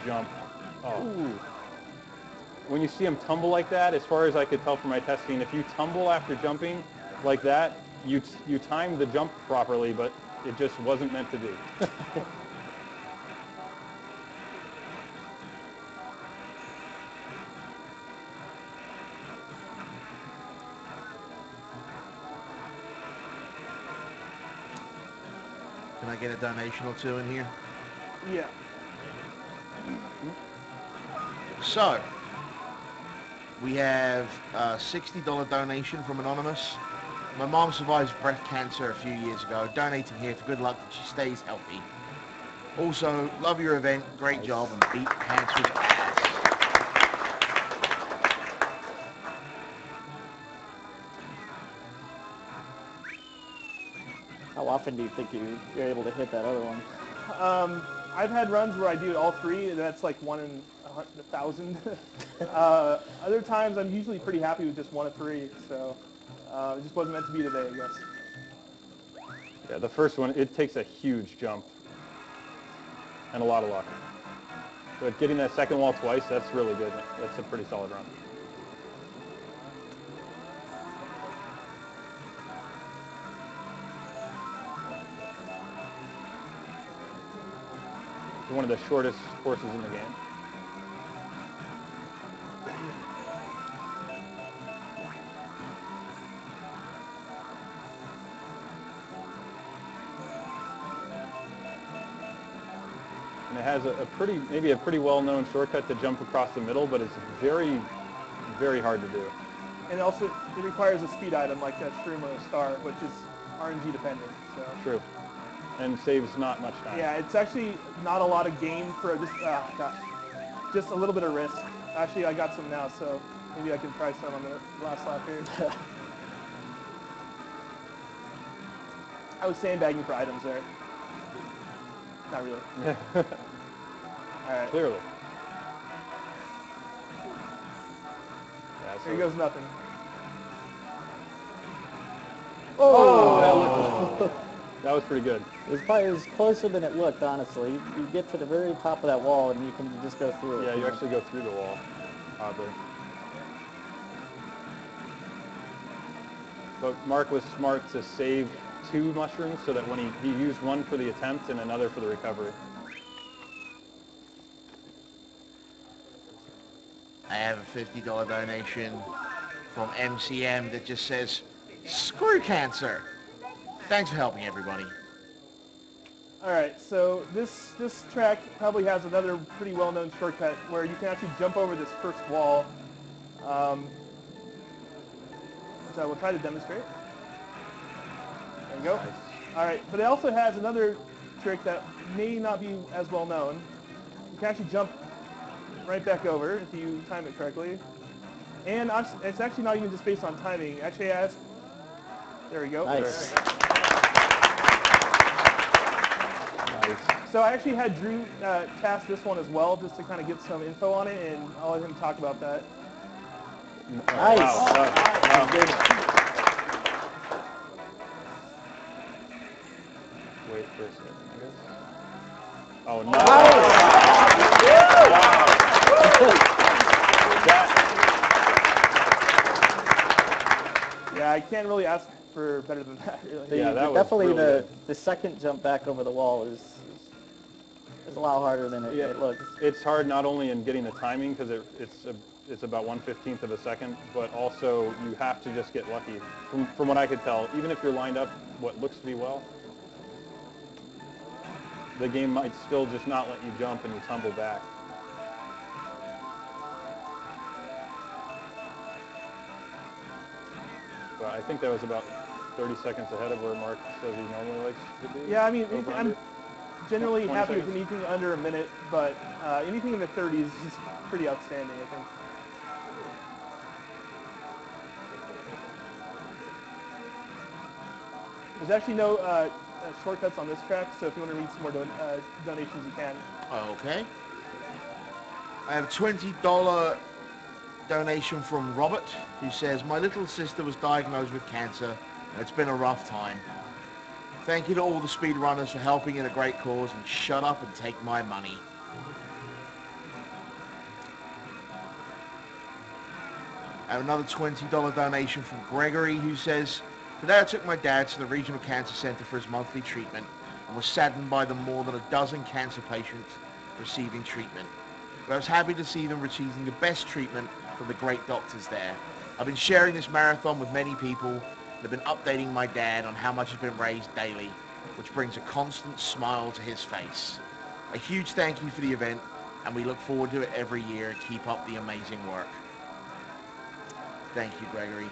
jump. Oh. When you see him tumble like that, as far as I could tell from my testing, if you tumble after jumping like that, you timed the jump properly, but it just wasn't meant to be. Can I get a donation or two in here? Yeah. So, we have a $60 donation from Anonymous. My mom survived breast cancer a few years ago. Donating here for good luck that she stays healthy. Also, love your event. Great job and beat cancer's ass. How often do you think you're able to hit that other one? I've had runs where I do all three, and that's like 1 in 1,000. Other times, I'm usually pretty happy with just 1 of 3, so it just wasn't meant to be today, I guess. Yeah, the first one, it takes a huge jump and a lot of luck. But getting that second wall twice, that's really good. That's a pretty solid run. It's one of the shortest courses in the game. And it has maybe a pretty well-known shortcut to jump across the middle, but it's very, very hard to do. And also, it requires a speed item like that shroom or a star, which is RNG dependent. So. True. And saves not much time. Yeah, it's actually not a lot of gain for just a little bit of risk. Actually, I got some now, so maybe I can try some on the last lap here. I was sandbagging for items there. Not really. All right. Clearly. Here goes nothing. Oh! That was pretty good. It was closer than it looked, honestly. You get to the very top of that wall and you can just go through it. Yeah, you actually go through the wall, oddly. But Mark was smart to save 2 mushrooms so that when he used one for the attempt and another for the recovery. I have a $50 donation from MCM that just says, screw cancer. Thanks for helping everybody. All right, so this track probably has another pretty well-known shortcut where you can actually jump over this first wall, which I will try to demonstrate. There you go. Nice. All right, but it also has another trick that may not be as well known. You can actually jump right back over if you time it correctly. And it's actually not even just based on timing. It actually has, there we go. Nice. So I actually had Drew cast this one as well, just to kind of get some info on it, and I'll let him talk about that. Nice. Wow. Wait for a second, I guess. Oh, no. Yeah, I can't really ask for better than that, really. Yeah, that was definitely really the second jump back over the wall is a lot harder than it looks. It's hard not only in getting the timing, because it's about 1/15 of a second, but also you have to just get lucky. From what I could tell, even if you're lined up what looks to be well, the game might still just not let you jump and you tumble back. But I think that was about 30 seconds ahead of where Mark says he normally likes to be. Yeah, I mean, Over I'm under. generally 20 happy with seconds. anything under a minute, but anything in the 30s is pretty outstanding, I think. There's actually no shortcuts on this track, so if you want to read some more donations, you can. Okay. I have a $20 donation from Robert, who says, my little sister was diagnosed with cancer, and it's been a rough time. Thank you to all the speedrunners for helping in a great cause, and shut up and take my money. And another $20 donation from Gregory, who says, today I took my dad to the Regional Cancer Center for his monthly treatment and was saddened by the more than a dozen cancer patients receiving treatment. But I was happy to see them receiving the best treatment from the great doctors there. I've been sharing this marathon with many people and have been updating my dad on how much has been raised daily, which brings a constant smile to his face. A huge thank you for the event, and we look forward to it every year. Keep up the amazing work. Thank you, Gregory.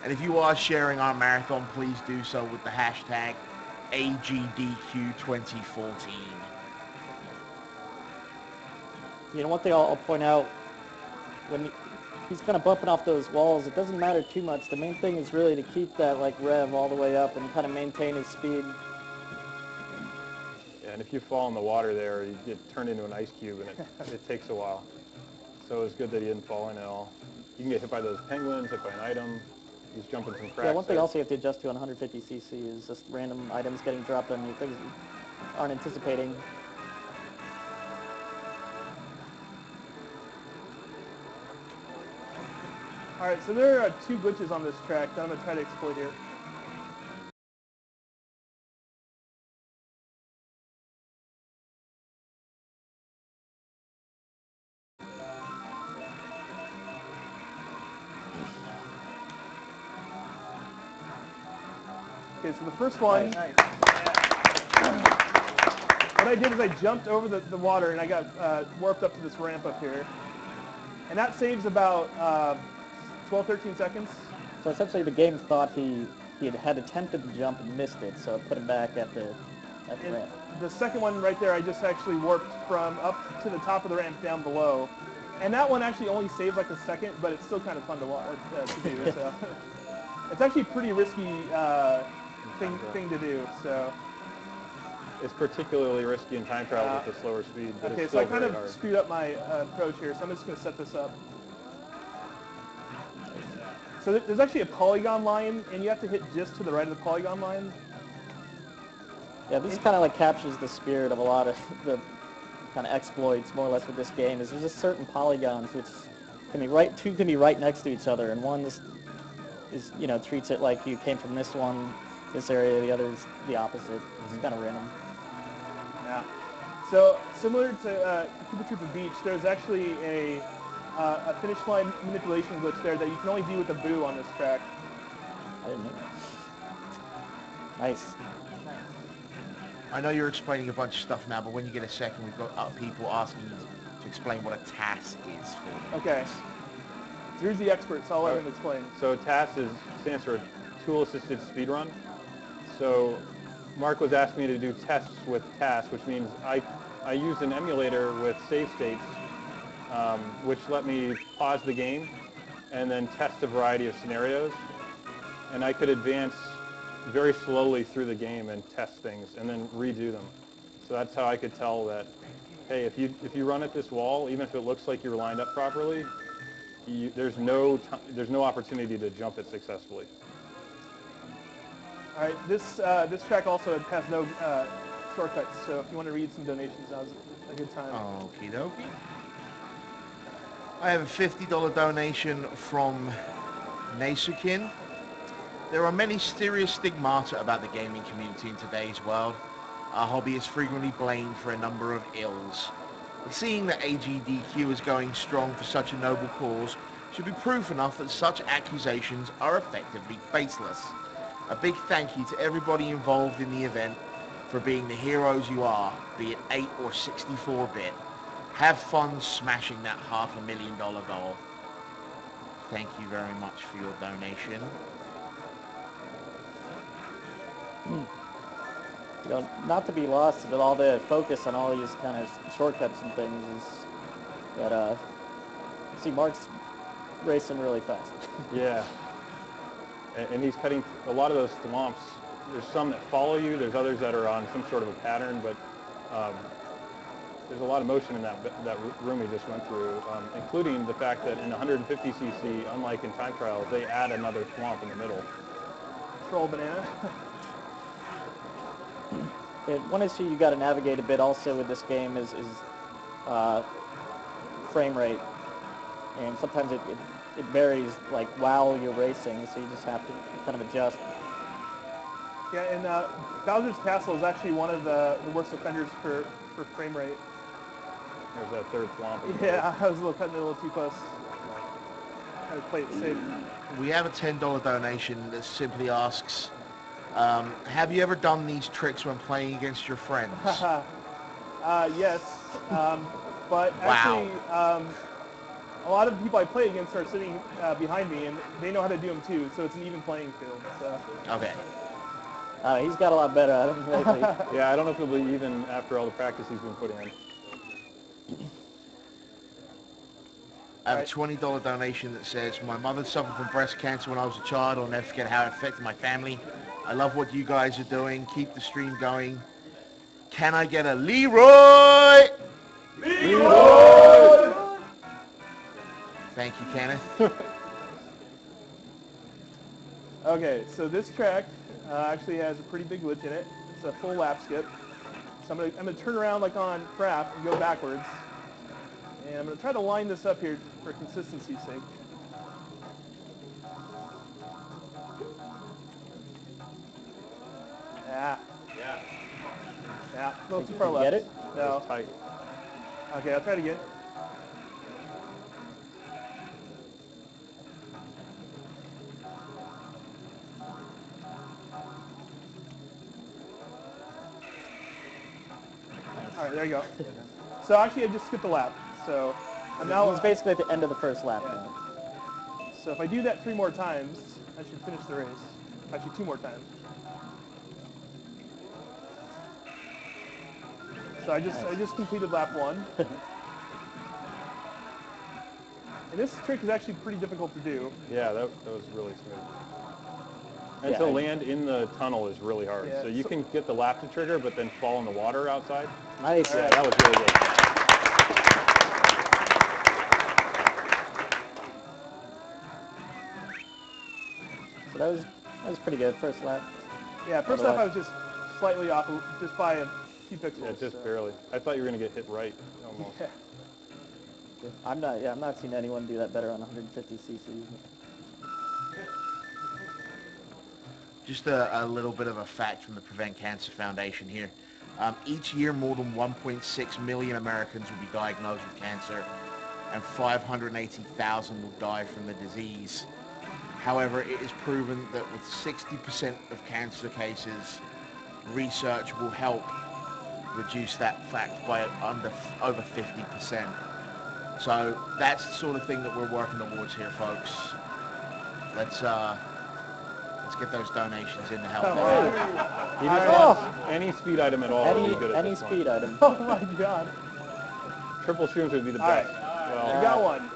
And if you are sharing our marathon, please do so with the hashtag AGDQ2014. You know, one thing I'll point out, when he's kind of bumping off those walls, it doesn't matter too much. The main thing is really to keep that like rev all the way up and kind of maintain his speed. Yeah, and if you fall in the water there, you get turned into an ice cube, and it takes a while. So it was good that he didn't fall in at all. You can get hit by those penguins, hit by an item. He's jumping some cracks. Yeah, one thing there. also you have to adjust to on 150cc is just random items getting dropped on you, things you aren't anticipating. All right, so there are two glitches on this track that I'm going to try to exploit here. Okay, so the first one, Nice. what I did is I jumped over the water and I got warped up to this ramp up here. And that saves about 12, 13 seconds. So essentially the game thought he had attempted to jump and missed it, so it put him back at the And ramp. the second one right there, I just actually warped from up to the top of the ramp down below. And that one actually only saved like a second, but it's still kind of fun to do. So it's actually a pretty risky thing to do. So It's particularly risky in time trial with the slower speed, but okay, it's so still I kind very of hard. screwed up my approach here, so I'm just going to set this up. So there's actually a polygon line, and you have to hit just to the right of the polygon line. Yeah, this kind of like captures the spirit of a lot of the kind of exploits, more or less, with this game. Is there's just certain polygons which can be two can be right next to each other, and one is you know, treats it like you came from this area, the other is the opposite. It's kind of random. Yeah. So similar to Koopa Troopa Beach, there's actually a finish line manipulation glitch there that you can only do with the boo on this track. I didn't know that. Nice. I know you're explaining a bunch of stuff now, but when you get a second, we've got people asking you to explain what a TAS is for them. Okay. So here's the expert, so I'll let him explain. So TAS stands for Tool Assisted Speedrun. So Mark was asking me to do tests with TAS, which means I used an emulator with save states, which let me pause the game and then test a variety of scenarios. And I could advance very slowly through the game and test things and then redo them. So that's how I could tell that, hey, if you run at this wall, even if it looks like you're lined up properly, there's no opportunity to jump it successfully. All right, this track also has no shortcuts, so if you want to read some donations, now's a good time. Okie dokie. I have a $50 donation from Nesukin. There are many serious stigmata about the gaming community in today's world. Our hobby is frequently blamed for a number of ills. But seeing that AGDQ is going strong for such a noble cause should be proof enough that such accusations are effectively baseless. A big thank you to everybody involved in the event for being the heroes you are, be it 8 or 64-bit. Have fun smashing that $500,000 goal. Thank you very much for your donation. You know, not to be lost with all the focus on all these kind of shortcuts and things is that see Mark's racing really fast. Yeah. And he's cutting a lot of those thwomps. There's some that follow you. There's others that are on some sort of a pattern, but there's a lot of motion in that room we just went through, including the fact that in 150cc, unlike in time trials, they add another thwomp in the middle. Troll banana. And one issue you got to navigate a bit also with this game is frame rate, and sometimes it varies like while you're racing, so you just have to kind of adjust. Yeah, and Bowser's Castle is actually one of the worst offenders for frame rate. There's that third swamp. Yeah, I was cutting it a little too close. Had to play it safe. We have a $10 donation that simply asks, have you ever done these tricks when playing against your friends? Yes, but actually, a lot of the people I play against are sitting behind me, and they know how to do them too, so it's an even playing field. So. Okay. He's got a lot better at him lately. Yeah, I don't know if it'll be even after all the practice he's been putting in. I have a $20 donation that says, my mother suffered from breast cancer when I was a child. I'll never forget how it affected my family. I love what you guys are doing. Keep the stream going. Can I get a Leroy? Leroy! Thank you, Kenneth. Okay, so this track actually has a pretty big glitch in it. It's a full lap skip. So I'm gonna turn around like on crap and go backwards. And I'm gonna try to line this up here for consistency's sake. Yeah. A little too far left. Get it? No. It's tight. Okay, I'll try it again. All right, there you go. So actually, I just skipped a lap. So I'm now. He's basically at the end of the first lap now. So if I do that 3 more times, I should finish the race. Actually, 2 more times. So I just completed lap 1. And this trick is actually pretty difficult to do. Yeah, that was really smooth. And to land in the tunnel is really hard. Yeah, so you can get the lap to trigger, but then fall in the water outside. Nice. Yeah, that was really good. So that was pretty good first lap. Yeah, first lap I was just slightly off, just by a few pixels. Yeah, just barely. I thought you were going to get hit right, almost. Yeah. I'm not seeing anyone do that better on 150 cc's. Just a little bit of a fact from the Prevent Cancer Foundation here. Each year, more than 1.6 million Americans will be diagnosed with cancer, and 580,000 will die from the disease. However, it is proven that with 60% of cancer cases, research will help reduce that fact by over 50%. So that's the sort of thing that we're working towards here, folks. Let's get those donations in to help. He just wants any speed item at all. Any speed item. Oh my god. Triple shrooms would be the All right. best. Well, I got one.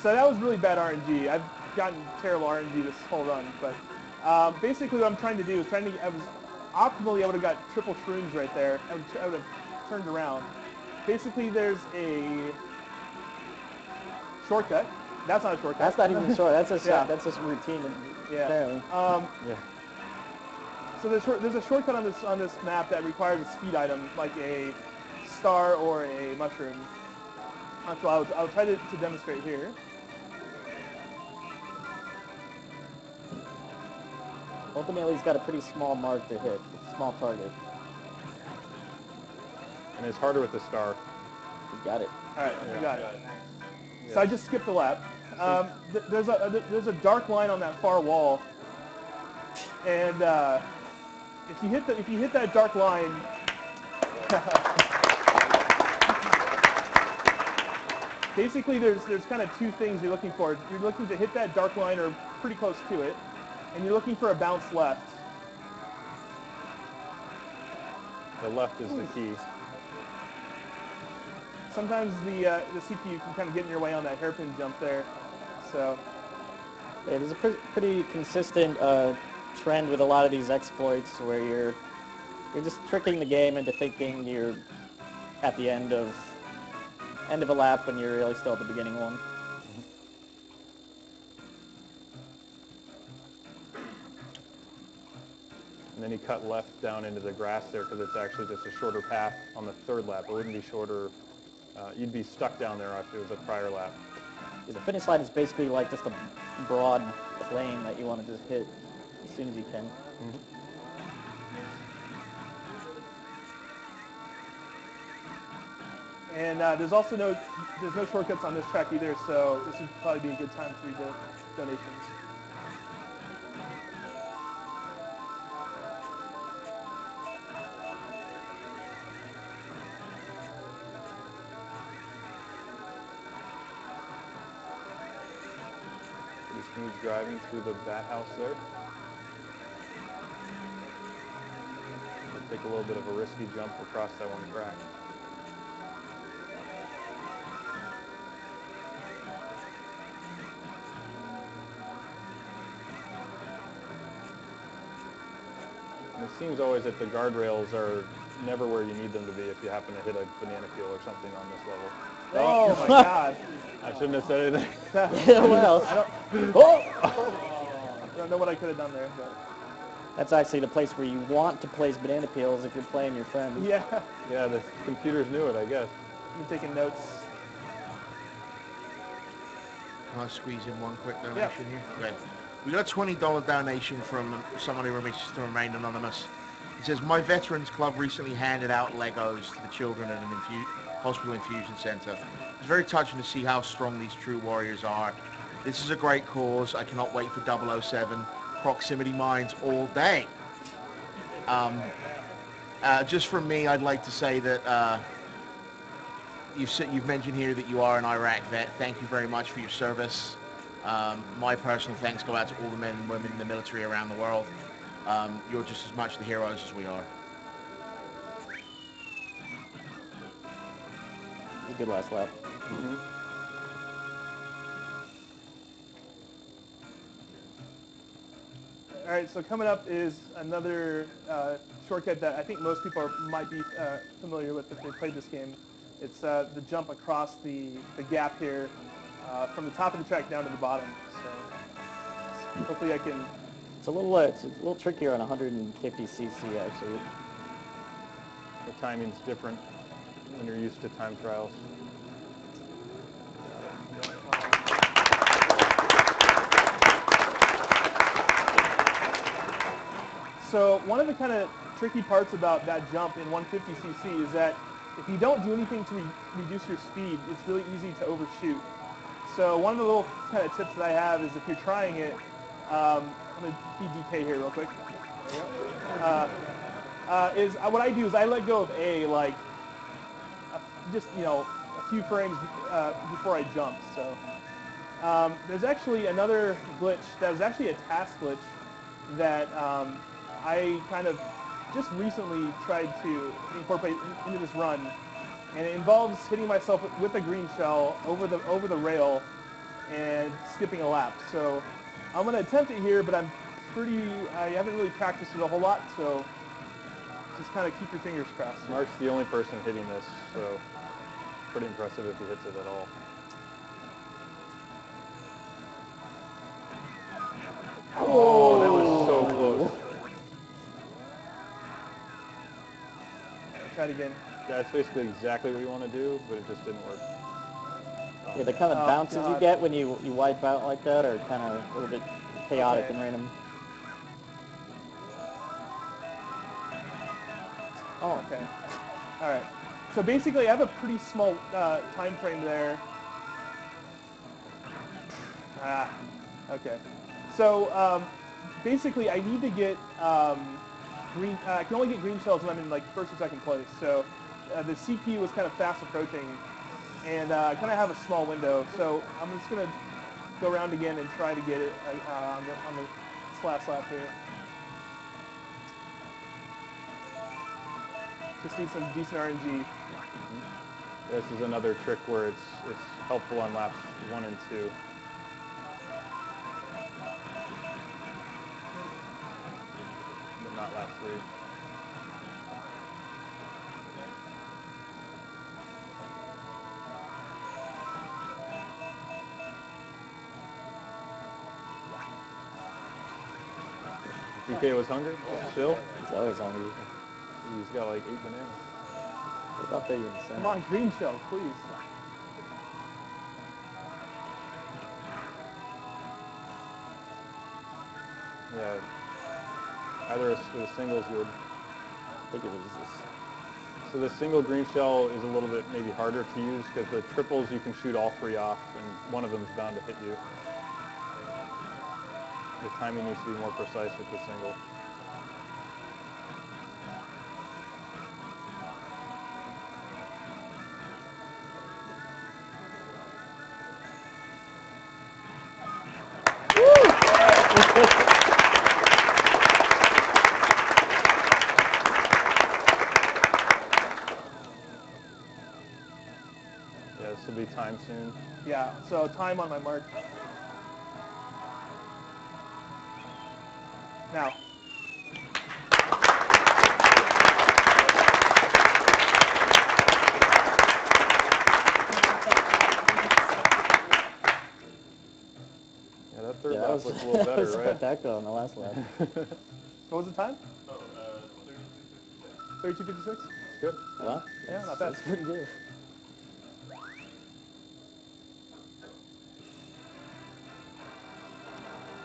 So that was really bad RNG. I've gotten terrible RNG this whole run, but basically what I'm trying to do is optimally I would have got triple shrooms right there. I would have turned around. Basically there's a shortcut. That's not a shortcut. That's not even short. That's just Yeah. that's just routine. Yeah. Apparently. yeah. So there's a shortcut on this map that requires a speed item like a star or a mushroom. So I'll try to demonstrate here. Ultimately, he's got a pretty small mark to hit, small target. And it's harder with the star. You got it. All right, you got it. So I just skipped a lap. There's a dark line on that far wall, and if you hit that dark line, basically there's kind of 2 things you're looking for. You're looking to hit that dark line or pretty close to it, and you're looking for a bounce left. The left is the key. Sometimes the CPU can kind of get in your way on that hairpin jump there. So Yeah, there's a pretty consistent trend with a lot of these exploits where you're just tricking the game into thinking you're at the end of a lap when you're really still at the beginning one. And then you cut left down into the grass there because it's actually just a shorter path on the 3rd lap. It wouldn't be shorter. You'd be stuck down there if it was a prior lap. The finish line is basically like just a broad plane that you want to just hit as soon as you can. And there's also no shortcuts on this track either, so this would probably be a good time for you to donations. Pretty smooth driving through the bat house there. We'll take a little bit of a risky jump across that one crack. And it seems always that the guardrails are never where you need them to be if you happen to hit a banana peel or something on this level. Oh my God! I shouldn't have said anything. Well, I don't know what I could have done there, but that's actually the place where you want to place banana peels if you're playing your friends. yeah, Yeah, the computers knew it, I guess. I'm taking notes. Can I squeeze in one quick donation here? Okay. We got a $20 donation from someone who wishes to remain anonymous. He says, my Veterans Club recently handed out Legos to the children at an hospital infusion center. It's very touching to see how strong these true warriors are. This is a great cause. I cannot wait for 007. Proximity mines all day. Just from me, I'd like to say that you've mentioned here that you are an Iraq vet. Thank you very much for your service. My personal thanks go out to all the men and women in the military around the world. You're just as much the heroes as we are. A good last lap. All right, so coming up is another shortcut that I think most people might be familiar with if they played this game. It's the jump across the gap here from the top of the track down to the bottom. So hopefully I can... It's a little trickier on 150cc actually. The timing's different when you're used to time trials. So one of the kind of tricky parts about that jump in 150cc is that if you don't do anything to reduce your speed, it's really easy to overshoot. So one of the little kind of tips that I have is if you're trying it, I'm going to be DK here real quick. There you go. What I do is I let go of A like just a few frames before I jump. So there's actually another glitch that was actually a task glitch that I kind of just recently tried to incorporate into this run, and it involves hitting myself with a green shell over the rail and skipping a lap. So I'm going to attempt it here, but I haven't really practiced it a whole lot, so just kind of keep your fingers crossed. Mark's the only person hitting this, so pretty impressive if he hits it at all. Oh, that was so close. Try it again. That's basically exactly what you want to do, but it just didn't work. Yeah, the kind of bounces God. you get when you wipe out like that are kind of a little bit chaotic and random. Oh, okay. All right. So basically, I have a pretty small time frame there. Okay. So basically, I need to get green. I can only get green shells when I'm in like first or second place. So the CPU was kind of fast approaching, and I kind of have a small window. So I'm just gonna go around again and try to get it on the last lap here. Just need some decent RNG. This is another trick where it's helpful on laps 1 and 2. But not lap 3. DK was hungry? Still? He's always hungry. He's got like 8 bananas. What about there you in the Come center? on, green shell, please. Yeah. Either a singles would. I think it was this. So the single green shell is a little bit maybe harder to use because the triples you can shoot all 3 off, and one of them is bound to hit you. The timing needs to be more precise with the single. Yeah, this will be time soon. Yeah, so time on my mark. Now. Yeah, that third Yeah, lap looks a little better, that was right? back on the last lap. What was the time? 32:56. Good. Well, Yeah, not bad. that's pretty good.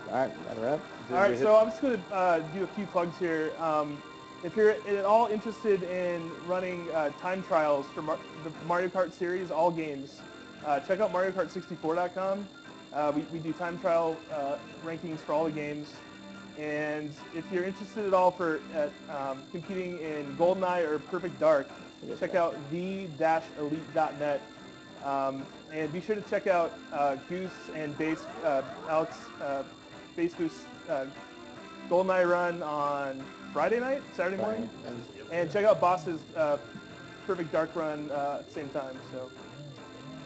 All right, got a wrap. All right, so I'm just going to do a few plugs here. If you're at all interested in running time trials for the Mario Kart series, all games, check out MarioKart64.com. We do time trial rankings for all the games. And if you're interested at all for competing in GoldenEye or Perfect Dark, check out the-elite.net. And be sure to check out Goose and Alex Base Goose GoldenEye run on Friday night, Saturday morning. And check out Boss's Perfect Dark run at the same time. So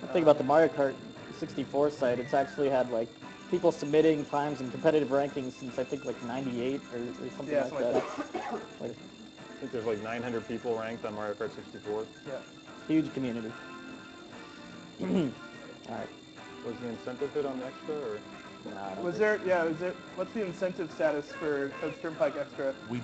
I think about the Mario Kart 64 site. It's actually had like people submitting times and competitive rankings since I think like '98 or something yeah, like something that. like Like I think there's like 900 people ranked on Mario Kart 64. yeah. huge community. All right. Was the incentive hit on the extra, or? No, I don't Was think- there? Yeah. Was there? What's the incentive status for Coach Turnpike Extra? We